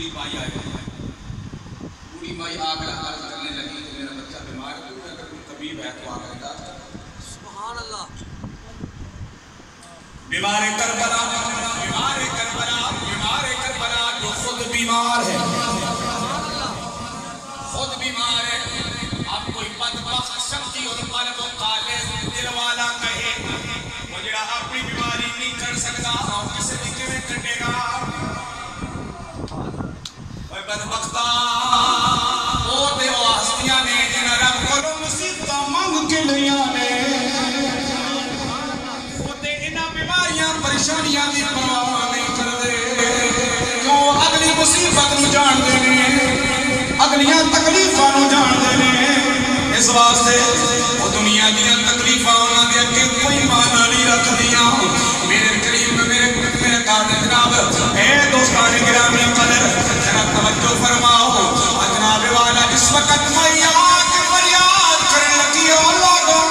بوڑھی مائی آئی، بوڑھی مائی آ کر عرض کرنے لگی کہ میرا بچہ بیمار ہے، تو اگر کوئی طبیب ہے تو آ کر علاج کر۔ سبحان اللہ۔ بیمار کربلا، بیمار کربلا، بیمار کربلا جو خود بیمار ہے، خود بیمار ہے۔ اب کوئی بدبخت شخصی اور قلب و قالب دل والا کہے وہ جڑا اپنی بیماری نہیں کر سکتا کسی بھی کیویں کٹے گا؟ اوے بدبختا وہ تے ہستیاں نے جنہاں رب کولوں مصیبتاں منگ کے لیاں نے، پریشانیاں دی پرواہ نہیں کردے، کیوں اگلی مصیبت نو جان دے نے، اگلیاں تکلیفاں نو جان دے نے۔ اس واسطے وہ دنیا دیاں تکلیفاں انہاں دے اگے کوئی معنی نہیں رکھدیاں۔ میرے قریب میرے قاضی جناب اے دوستان گرامی قدر ذرا توجہ فرماؤ، جناب والا جس وقت میں آ کے فریاد کرن لگی او لوگوں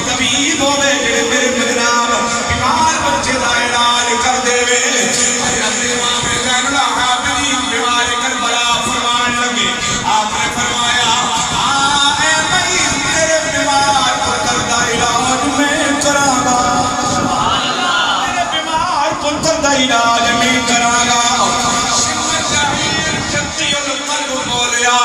طبیب ہوئے جڑے میرے جناب بیمار بچے دا علاج کر دے وے۔ حضرت امام زین العابدین بیمار کربلا فرمان لگے، آپ نے فرمایا اے بھائی تیرے بیمار پتر دا علاج میں کراں گا، تیرے بیمار پتر دا علاج میں کراں گا۔ شمت جاہیر شتی القلب بولیا،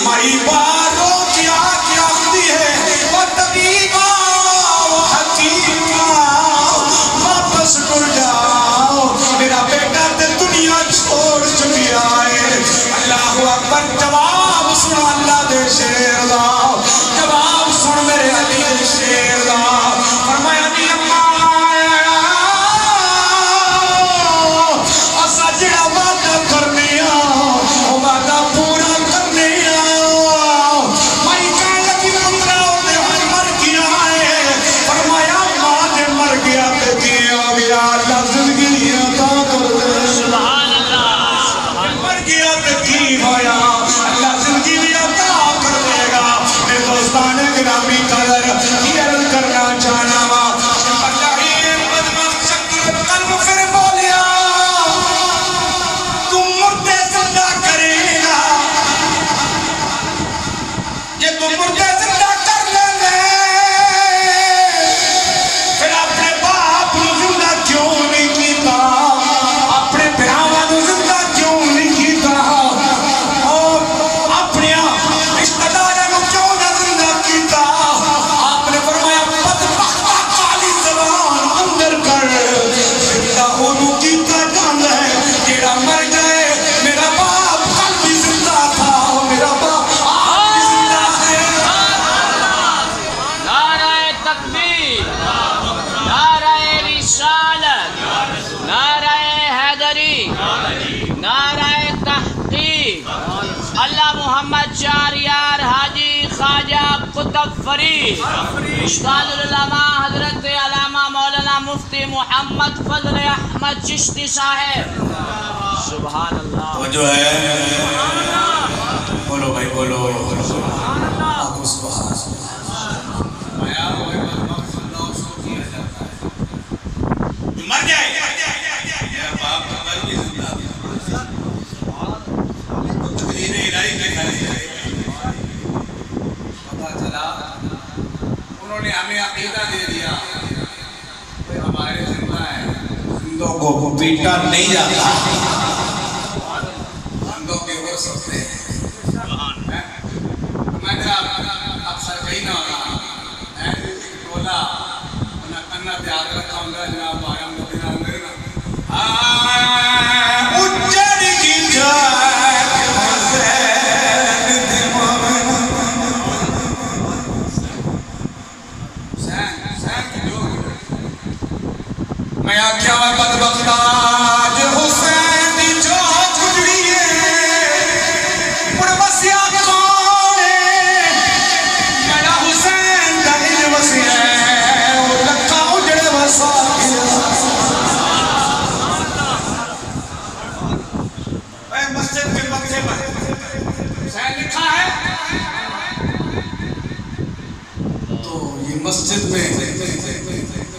مائی بارو کیا کیا ہوتی ہے وہ طبیبہ وہ حکیمہ واپس ٹر جاؤ، میرا بیٹا تے دنیا چھوڑ چکی آئے۔ اللہ اکبر، جواب سن اللہ دے شیر دا، جواب سن میرے علی دے شیر دا۔ فرمایا نہیں اسا جڑا وعدہ کرنے وہ وعدہ پورا کرنے فرید استاد العلماء حضرت علامہ مولانا مفتی محمد فضل احمد چشتی صاحب۔ سبحان اللہ۔ وہ جو ہے بولو بھائی بولو سبحان اللہ، سبحان اللہ۔ مر جائے میرا باپ مر بھی زندہ تقریر الہی کے خالی انہوں نے ہمیں عقیدہ دے دیا کہ ہمارے زندہ ہیں، زندوں کو پیٹا نہیں جاتا، زندوں کے ہو سکتے ہیں۔ میں نے آپ سر کہیں نہ ہونا کہ مسجد میں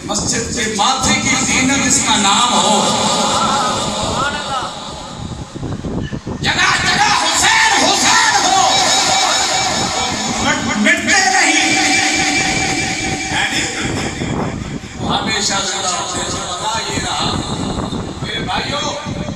مسجد کے ماتھے کی زینت اس کا نام ہو. جگہ جگہ حسین حسین ہو، مٹتے نہیں، ہمیشہ زندہ ہوتے.